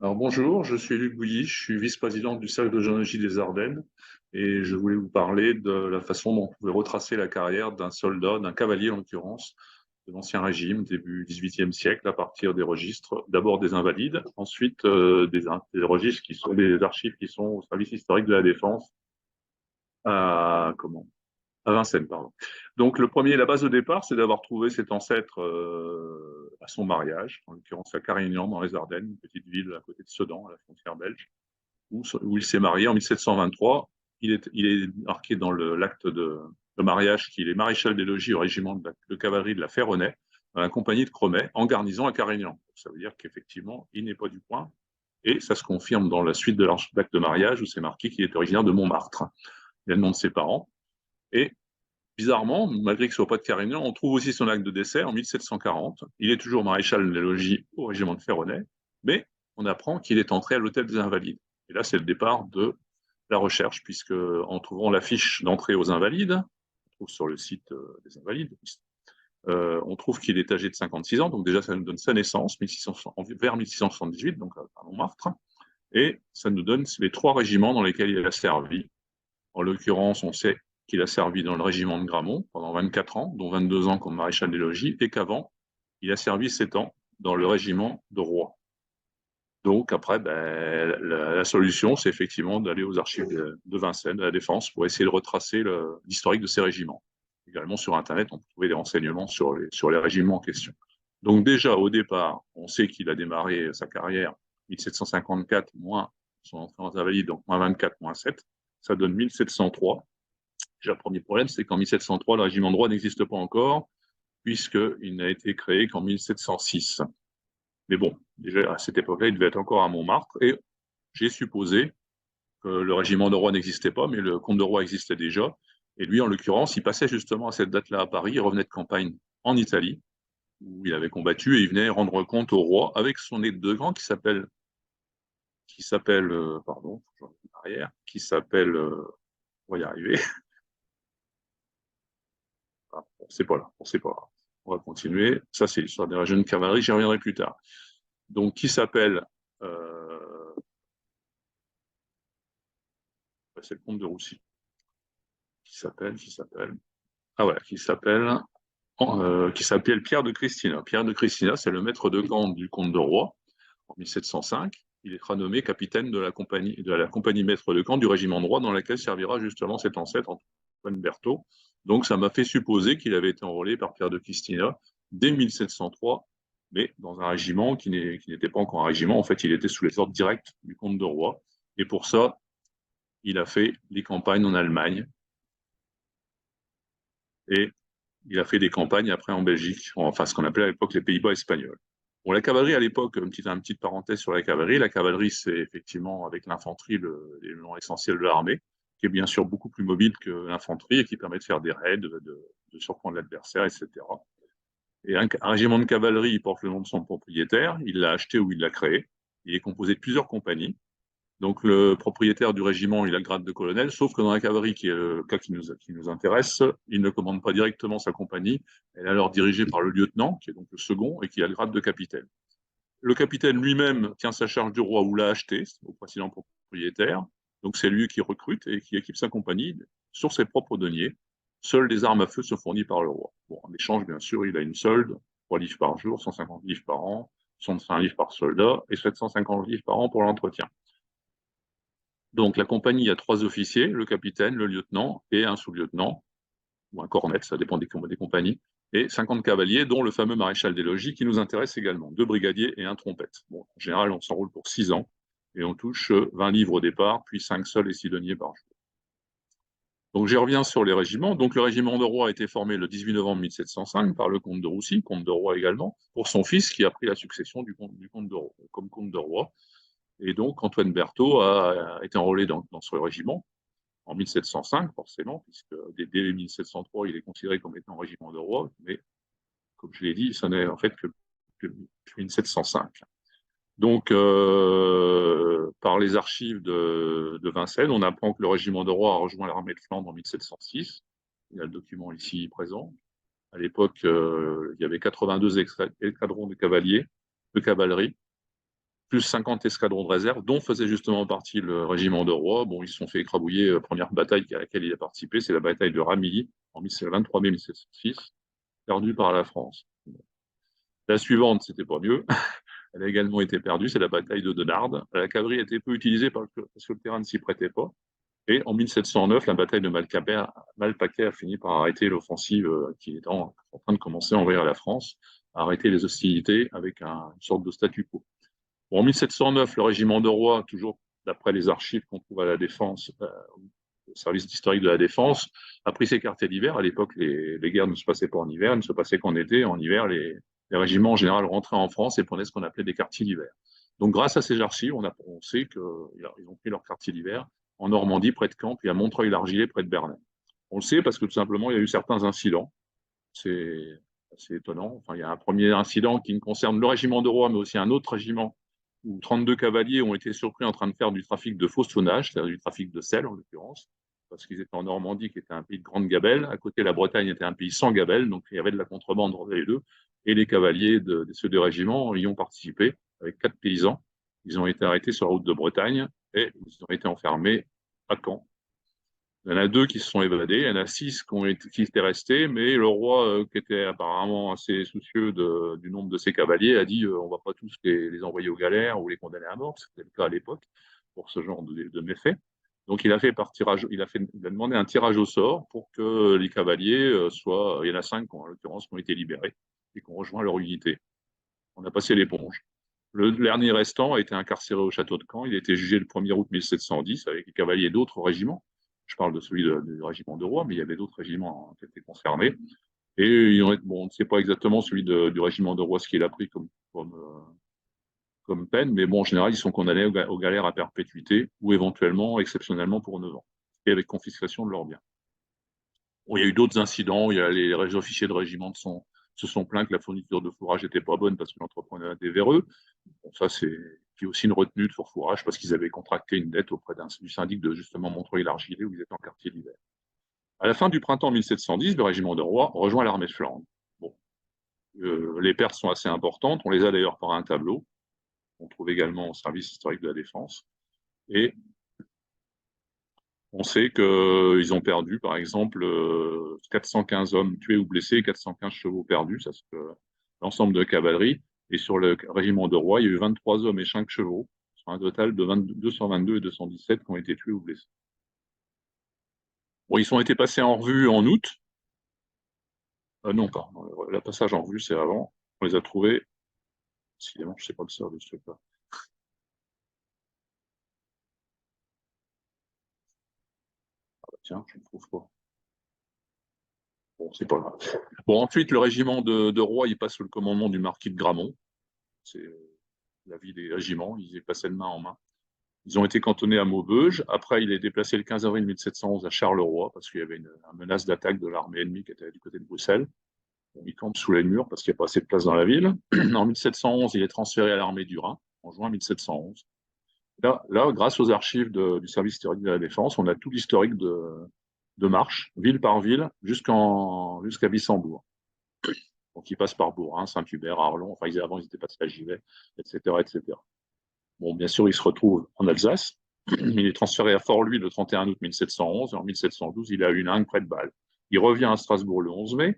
Alors bonjour, je suis Luc Bouilly, je suis vice-président du Cercle de géologie des Ardennes et je voulais vous parler de la façon dont on pouvait retracer la carrière d'un soldat, d'un cavalier en l'occurrence, de l'Ancien Régime, début XVIIIe siècle, à partir des registres, d'abord des Invalides, ensuite des registres qui sont des archives qui sont au service historique de la Défense à Vincennes, pardon. Donc le premier, la base de départ, c'est d'avoir trouvé cet ancêtre à son mariage, en l'occurrence à Carignan dans les Ardennes, une petite ville à côté de Sedan, à la frontière belge, où il s'est marié en 1723. Il est marqué dans l'acte de mariage qu'il est maréchal des logis au régiment de cavalerie de la Ferronnays, dans la compagnie de Cromet, en garnison à Carignan. Ça veut dire qu'effectivement, il n'est pas du coin. Et ça se confirme dans la suite de l'acte de mariage, où c'est marqué qu'il est originaire de Montmartre. Il a le nom de ses parents. Et bizarrement, malgré qu'il ne soit pas de Carignan, on trouve aussi son acte de décès en 1740. Il est toujours maréchal des logis au régiment de Ferronnays, mais on apprend qu'il est entré à l'hôtel des Invalides. Et là, c'est le départ de la recherche, puisque en trouvant la fiche d'entrée aux Invalides, on trouve sur le site des Invalides, on trouve qu'il est âgé de 56 ans, donc déjà ça nous donne sa naissance, vers 1678, donc à Montmartre, et ça nous donne les 3 régiments dans lesquels il a servi. En l'occurrence, on sait qu'il a servi dans le régiment de Gramont pendant 24 ans, dont 22 ans comme maréchal des logis, et qu'avant, il a servi 7 ans dans le régiment de Roye. Donc après, la solution, c'est effectivement d'aller aux archives de Vincennes, de la Défense, pour essayer de retracer l'historique de ces régiments. Également sur Internet, on peut trouver des renseignements sur les régiments en question. Donc déjà, au départ, on sait qu'il a démarré sa carrière 1754, moins son entrée en invalide, donc moins 24, moins 7, ça donne 1703. Déjà, le premier problème, c'est qu'en 1703, le régiment de droit n'existe pas encore, puisqu'il n'a été créé qu'en 1706. Mais bon, déjà à cette époque-là, il devait être encore à Montmartre, et j'ai supposé que le régiment de Roye n'existait pas, mais le comte de Roye existait déjà. Et lui, en l'occurrence, il passait justement à cette date-là à Paris, il revenait de campagne en Italie, où il avait combattu, et il venait rendre compte au roi avec son aide de camp pardon, arrière, on va y arriver, c'est pas là, c'est pas là. On va continuer. Ça, c'est l'histoire des régiments de cavalerie, j'y reviendrai plus tard. Donc, qui s'appelle c'est le comte de Roussy. Qui s'appelle Ah voilà, qui s'appelle Pierre de Christina. Pierre de Christina, c'est le maître de camp du comte de Roye en 1705. Il est nommé capitaine de la compagnie maître de camp du régiment de Roye, dans laquelle servira justement cet ancêtre Antoine Berthaud. Donc ça m'a fait supposer qu'il avait été enrôlé par Pierre de Christina dès 1703, mais dans un régiment qui n'était pas encore un régiment. En fait, il était sous les ordres directs du comte de Roye. Et pour ça, il a fait les campagnes en Allemagne, et il a fait des campagnes après en Belgique, enfin ce qu'on appelait à l'époque les Pays-Bas espagnols. Bon, la cavalerie à l'époque, une petite parenthèse sur la cavalerie, c'est effectivement avec l'infanterie l'élément essentiel de l'armée, qui est bien sûr beaucoup plus mobile que l'infanterie et qui permet de faire des raids, de surprendre l'adversaire, etc. Et un régiment de cavalerie, il porte le nom de son propriétaire, il l'a acheté ou il l'a créé. Il est composé de plusieurs compagnies. Donc le propriétaire du régiment, il a le grade de colonel, sauf que dans la cavalerie, qui est le cas qui nous intéresse, il ne commande pas directement sa compagnie, elle est alors dirigée par le lieutenant, qui est donc le second, et qui a le grade de capitaine. Le capitaine lui-même tient sa charge du roi ou l'a acheté au précédent propriétaire, donc c'est lui qui recrute et qui équipe sa compagnie sur ses propres deniers. Seules les armes à feu sont fournies par le roi. Bon, en échange, bien sûr, il a une solde, 3 livres par jour, 150 livres par an, 65 livres par soldat et 750 livres par an pour l'entretien. Donc la compagnie a 3 officiers, le capitaine, le lieutenant et un sous-lieutenant, ou un cornet, ça dépend des compagnies, et 50 cavaliers, dont le fameux maréchal des logis qui nous intéresse également, 2 brigadiers et un trompette. Bon, en général, on s'enroule pour 6 ans, et on touche 20 livres au départ, puis 5 sols et 6 deniers par jour. Donc j'y reviens sur les régiments. Donc le régiment de Roye a été formé le 18 novembre 1705 par le comte de Roussy, comte de Roye également, pour son fils qui a pris la succession du comte de Roye, comme comte de Roye. Et donc, Antoine Berthaud a été enrôlé dans ce régiment en 1705, forcément, puisque dès 1703, il est considéré comme étant un régiment de roi, mais comme je l'ai dit, ça n'est en fait que 1705. Donc, par les archives de Vincennes, on apprend que le régiment de Roye a rejoint l'armée de Flandre en 1706. Il y a le document ici présent. À l'époque, il y avait 82 escadrons de cavaliers, de cavalerie, plus 50 escadrons de réserve, dont faisait justement partie le régiment de Roy. Bon, ils se sont fait écrabouiller. Première bataille à laquelle il a participé, c'est la bataille de Ramilly, en 23 mai 1706, perdue par la France. La suivante, c'était pas mieux. Elle a également été perdue, c'est la bataille de Denarde. La cavalerie a été peu utilisée parce que le terrain ne s'y prêtait pas. Et en 1709, la bataille de Malpaquet a fini par arrêter l'offensive qui est en train de commencer envers la France, a arrêté les hostilités avec une sorte de statu quo. Bon, en 1709, le régiment de Roy, toujours d'après les archives qu'on trouve à la Défense, au service historique de la Défense, a pris ses quartiers d'hiver. À l'époque, les guerres ne se passaient pas en hiver, elles ne se passaient qu'en été. En hiver, les régiments en général rentraient en France et prenaient ce qu'on appelait des quartiers d'hiver. Donc, grâce à ces archives, on sait qu'ils ont pris leur quartier d'hiver en Normandie, près de Caen, puis à Montreuil-l'Argillet, près de Berlin. On le sait parce que tout simplement, il y a eu certains incidents. C'est assez étonnant. Enfin, il y a un premier incident qui concerne le régiment de Roy, mais aussi un autre régiment où 32 cavaliers ont été surpris en train de faire du trafic de faux tonnage, c'est-à-dire du trafic de sel en l'occurrence, parce qu'ils étaient en Normandie, qui était un pays de grande gabelle. À côté, la Bretagne était un pays sans gabelle, donc il y avait de la contrebande entre les deux. Et les cavaliers de ceux des régiments y ont participé avec 4 paysans. Ils ont été arrêtés sur la route de Bretagne et ils ont été enfermés à Caen. Il y en a 2 qui se sont évadés, il y en a 6 qui étaient restés, mais le roi, qui était apparemment assez soucieux du nombre de ses cavaliers, a dit on ne va pas tous les envoyer aux galères ou les condamner à mort, c'était le cas à l'époque pour ce genre de méfaits. Donc il a demandé un tirage au sort pour que les cavaliers soient, il y en a 5 en l'occurrence qui ont été libérés et qui ont rejoint leur unité. On a passé l'éponge. Le dernier restant a été incarcéré au château de Caen. Il a été jugé le 1er août 1710 avec les cavaliers d'autres régiments. Je parle de celui du régiment de Roy, mais il y avait d'autres régiments qui étaient concernés. Et on ne sait pas exactement celui du régiment de Roy ce qu'il a pris comme peine, mais bon, en général, ils sont condamnés aux galères à perpétuité ou éventuellement, exceptionnellement, pour 9 ans, et avec confiscation de leurs biens. Bon, il y a eu d'autres incidents. Il y a les officiers de régiment se sont plaints que la fourniture de fourrage n'était pas bonne parce que l'entrepreneur était véreux. Bon, ça, c'est aussi une retenue de fourrage parce qu'ils avaient contracté une dette auprès du syndic de justement Montreuil-l'Argillet où ils étaient en quartier d'hiver. À la fin du printemps 1710, le régiment de Roy rejoint l'armée de Flandre. Bon. Les pertes sont assez importantes. On les a d'ailleurs par un tableau. On trouve également au service historique de la Défense. Et on sait qu'ils ont perdu, par exemple, 415 hommes tués ou blessés et 415 chevaux perdus. Ça, c'est l'ensemble de cavalerie. Et sur le régiment de Roy, il y a eu 23 hommes et 5 chevaux, sur un total de 222 et 217 qui ont été tués ou blessés. Bon, ils ont été passés en revue en août. Non, pardon. Le passage en revue, c'est avant. On les a trouvés. Décidément, je ne sais pas le sort de ce truc-là. Ah bah tiens, je ne trouve pas. Bon, c'est pas grave. Bon, ensuite, le régiment de Roy, il passe sous le commandement du marquis de Gramont. C'est la vie des régiments. Ils y passaient de main en main. Ils ont été cantonnés à Maubeuge. Après, il est déplacé le 15 avril 1711 à Charleroi parce qu'il y avait une menace d'attaque de l'armée ennemie qui était du côté de Bruxelles. Il campe sous les murs parce qu'il n'y a pas assez de place dans la ville. En 1711, il est transféré à l'armée du Rhin, en juin 1711. Là, grâce aux archives du service historique de la Défense, on a tout l'historique de marche, ville par ville, jusqu'à Wissembourg. Donc, ils passent par Bourg, Saint-Hubert, Arlon. Enfin, avant, ils étaient passés à Givet, etc., etc. Bon, bien sûr, il se retrouve en Alsace. Il est transféré à Fort-Louis le 31 août 1711. Et en 1712, il est à Huningue, près de Bâle. Il revient à Strasbourg le 11 mai.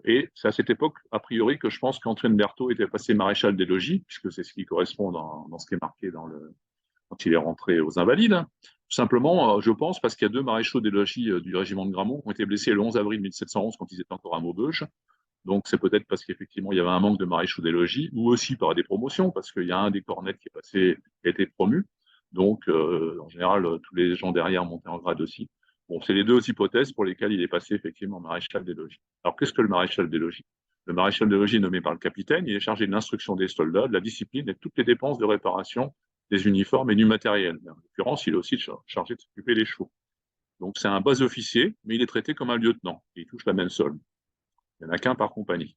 Et c'est à cette époque, a priori, que je pense qu'Antoine Berthaud était passé maréchal des logis, puisque c'est ce qui correspond dans ce qui est marqué quand il est rentré aux Invalides. Tout simplement, je pense, parce qu'il y a 2 maréchaux des logis du régiment de Gramont qui ont été blessés le 11 avril 1711 quand ils étaient encore à Maubeuge. Donc c'est peut-être parce qu'effectivement il y avait un manque de maréchaux des logis, ou aussi par des promotions, parce qu'il y a un des cornettes qui a été promu. Donc en général, tous les gens derrière montaient en grade aussi. Bon, c'est les 2 hypothèses pour lesquelles il est passé effectivement maréchal des logis. Alors qu'est-ce que le maréchal des logis? Le maréchal des logis est nommé par le capitaine, il est chargé de l'instruction des soldats, de la discipline et de toutes les dépenses de réparation des uniformes et du matériel. En l'occurrence, il est aussi chargé de s'occuper des chevaux. Donc c'est un bas officier, mais il est traité comme un lieutenant. Il touche la même solde. Il n'y en a qu'un par compagnie.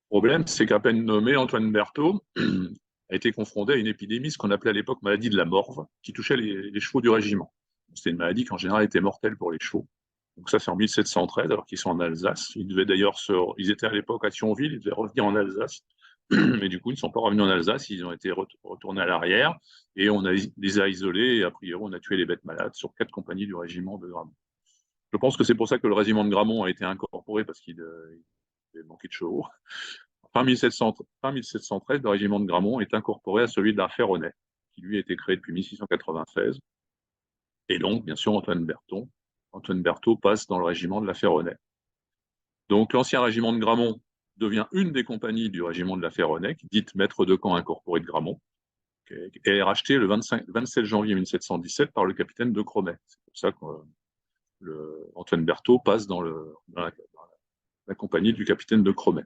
Le problème, c'est qu'à peine nommé, Antoine Berthaud a été confronté à une épidémie, ce qu'on appelait à l'époque maladie de la morve, qui touchait les chevaux du régiment. C'était une maladie qui en général était mortelle pour les chevaux. Donc ça, c'est en 1713, alors qu'ils sont en Alsace. Ils étaient à l'époque à Thionville, ils devaient revenir en Alsace. mais du coup, ils ne sont pas revenus en Alsace, ils ont été retournés à l'arrière, et on les a isolés, et a priori, on a tué les bêtes malades sur 4 compagnies du régiment de Gramont. Je pense que c'est pour ça que le régiment de Gramont a été incorporé, parce qu'il manquait de chevaux. Fin 1713, le régiment de Gramont est incorporé à celui de la Ferronnet, qui lui a été créé depuis 1696. Et donc, bien sûr, Antoine Berthaud passe dans le régiment de la Ferronnet. Donc, l'ancien régiment de Gramont devient une des compagnies du régiment de la Ferronnet, dite maître de camp incorporé de Gramont, et est racheté le 27 janvier 1717 par le capitaine de Cromet. C'est pour ça qu'Antoine Berthaud passe dans la compagnie du capitaine de Cromet.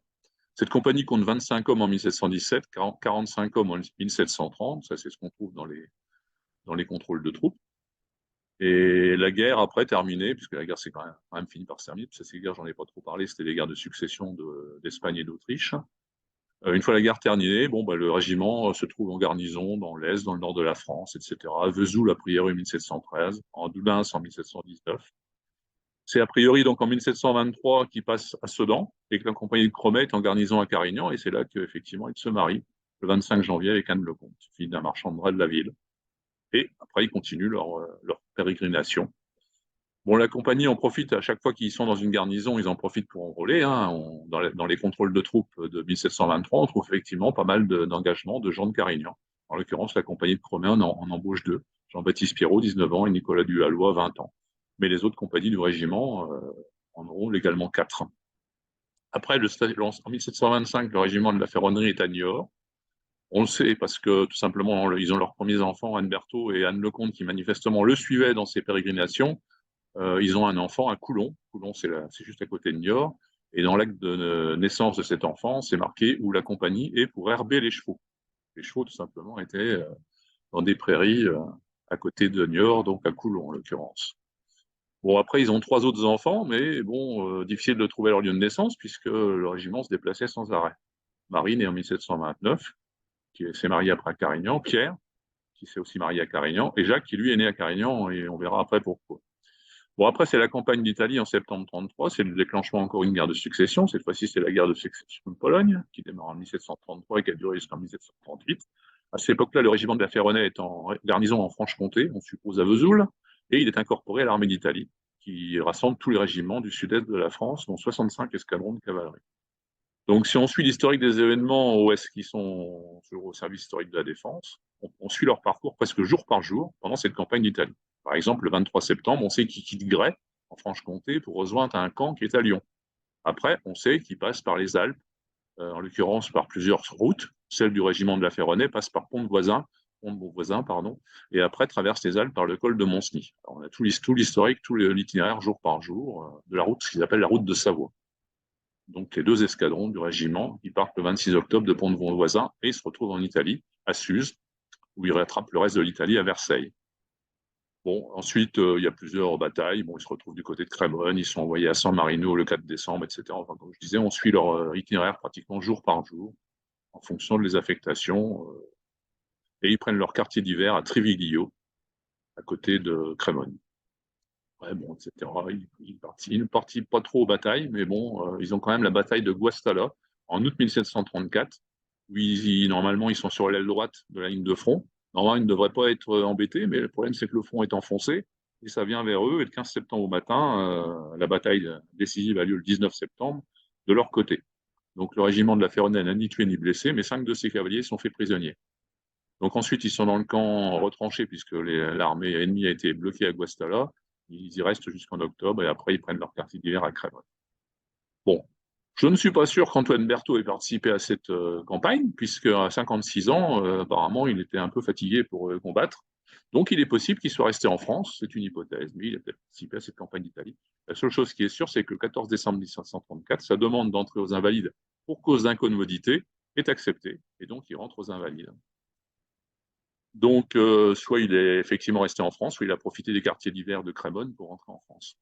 Cette compagnie compte 25 hommes en 1717, 45 hommes en 1730, ça c'est ce qu'on trouve dans les contrôles de troupes. Et la guerre après terminée, puisque la guerre c'est quand même fini par se terminer, parce que ces guerres j'en ai pas trop parlé, c'était les guerres de succession d'Espagne et d'Autriche. Une fois la guerre terminée, le régiment se trouve en garnison dans l'Est, dans le nord de la France, etc. À Vesoul, a priori, en 1713, en Doullens en 1719. C'est a priori donc en 1723 qu'il passe à Sedan et que la compagnie de Cromet est en garnison à Carignan, et c'est là qu'effectivement ils se marient le 25 janvier avec Anne Lecomte, fille d'un marchand de drap de la ville. Et après, ils continuent leur pérégrination. Bon, la compagnie en profite à chaque fois qu'ils sont dans une garnison, ils en profitent pour enrôler. Dans les contrôles de troupes de 1723, on trouve effectivement pas mal d'engagements de gens de Carignan. En l'occurrence, la compagnie de Cromet en embauche 2. Jean-Baptiste Pierrot, 19 ans, et Nicolas Duhallois, 20 ans. Mais les autres compagnies du régiment en auront également 4. Après, en 1725, le régiment de la Ferronnerie est à Niort. On le sait parce que tout simplement, ils ont leurs premiers enfants, Anne Berthaud et Anne Lecomte, qui manifestement le suivaient dans ses pérégrinations. Ils ont un enfant à Coulon. Coulon, c'est juste à côté de Niort. Et dans l'acte de naissance de cet enfant, c'est marqué où la compagnie est pour herber les chevaux. Les chevaux, tout simplement, étaient dans des prairies à côté de Niort, donc à Coulon, en l'occurrence. Bon, après, ils ont 3 autres enfants, mais bon, difficile de trouver leur lieu de naissance puisque le régiment se déplaçait sans arrêt. Marie, née en 1729, qui s'est mariée après à Carignan, Pierre, qui s'est aussi marié à Carignan, et Jacques, qui lui est né à Carignan, et on verra après pourquoi. Bon, après, c'est la campagne d'Italie en septembre 1933, c'est le déclenchement encore une guerre de succession. Cette fois-ci, c'est la guerre de succession de Pologne, qui démarre en 1733 et qui a duré jusqu'en 1738. À cette époque-là, le régiment de la Ferronnet est en garnison en Franche-Comté, on suppose à Vesoul, et il est incorporé à l'armée d'Italie, qui rassemble tous les régiments du sud-est de la France, dont 65 escadrons de cavalerie. Donc, si on suit l'historique des événements qui sont au service historique de la défense, on suit leur parcours presque jour par jour pendant cette campagne d'Italie. Par exemple, le 23 septembre, on sait qu'ils quittent Gray, en Franche-Comté, pour rejoindre un camp qui est à Lyon. Après, on sait qu'ils passent par les Alpes, en l'occurrence par plusieurs routes. Celle du régiment de la Ferronnet passe par Pont-de-Beauvoisin, et après traverse les Alpes par le col de Monceny. Alors, on a tout l'historique, tout l'itinéraire jour par jour de la route, ce qu'ils appellent la route de Savoie. Donc les 2 escadrons du régiment, ils partent le 26 octobre de Pont-de-Beauvoisin et ils se retrouvent en Italie, à Suse, où ils rattrapent le reste de l'Italie à Versailles. Bon, ensuite, il y a plusieurs batailles. Bon, ils se retrouvent du côté de Crémone, ils sont envoyés à San Marino le 4 décembre, etc. Enfin, comme je disais, on suit leur itinéraire pratiquement jour par jour, en fonction de les affectations. Et ils prennent leur quartier d'hiver à Triviglio, à côté de Crémone. Ouais, bon, etc. Ils ne partent pas trop aux batailles, mais bon, ils ont quand même la bataille de Guastalla en août 1734, où normalement ils sont sur l'aile droite de la ligne de front. Normalement, ils ne devraient pas être embêtés, mais le problème c'est que le front est enfoncé et ça vient vers eux. Et le 15 septembre au matin, la bataille décisive a lieu le 19 septembre de leur côté. Donc le régiment de la Ferronnerie n'a ni tué ni blessé, mais 5 de ses cavaliers sont faits prisonniers. Donc ensuite, ils sont dans le camp retranché puisque l'armée ennemie a été bloquée à Guastalla. Ils y restent jusqu'en octobre et après, ils prennent leur quartier d'hiver à Crémone. Bon, je ne suis pas sûr qu'Antoine Berthaud ait participé à cette campagne, puisque à 56 ans, apparemment, il était un peu fatigué pour combattre. Donc, il est possible qu'il soit resté en France, c'est une hypothèse, mais il a peut-être participé à cette campagne d'Italie. La seule chose qui est sûre, c'est que le 14 décembre 1734, sa demande d'entrer aux Invalides pour cause d'incommodité est acceptée, et donc il rentre aux Invalides. Donc, soit il est effectivement resté en France, soit il a profité des quartiers d'hiver de Crémone pour rentrer en France.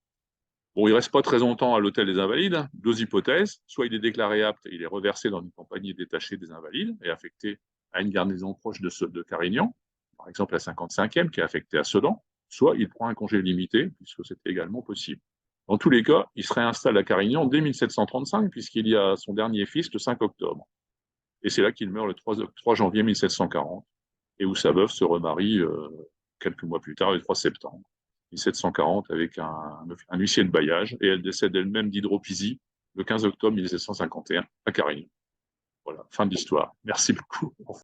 Bon, il ne reste pas très longtemps à l'hôtel des Invalides. 2 hypothèses. Soit il est déclaré apte et il est reversé dans une compagnie détachée des Invalides et affecté à une garnison proche de Carignan, par exemple la 55e qui est affectée à Sedan. Soit il prend un congé limité, puisque c'était également possible. Dans tous les cas, il se réinstalle à Carignan dès 1735, puisqu'il y a son dernier fils le 5 octobre. Et c'est là qu'il meurt le 3 janvier 1740, et où sa veuve se remarie quelques mois plus tard, le 3 septembre 1740, avec un huissier de bailliage, et elle décède elle-même d'hydropisie le 15 octobre 1751 à Carignan. Voilà, fin de l'histoire. Merci beaucoup.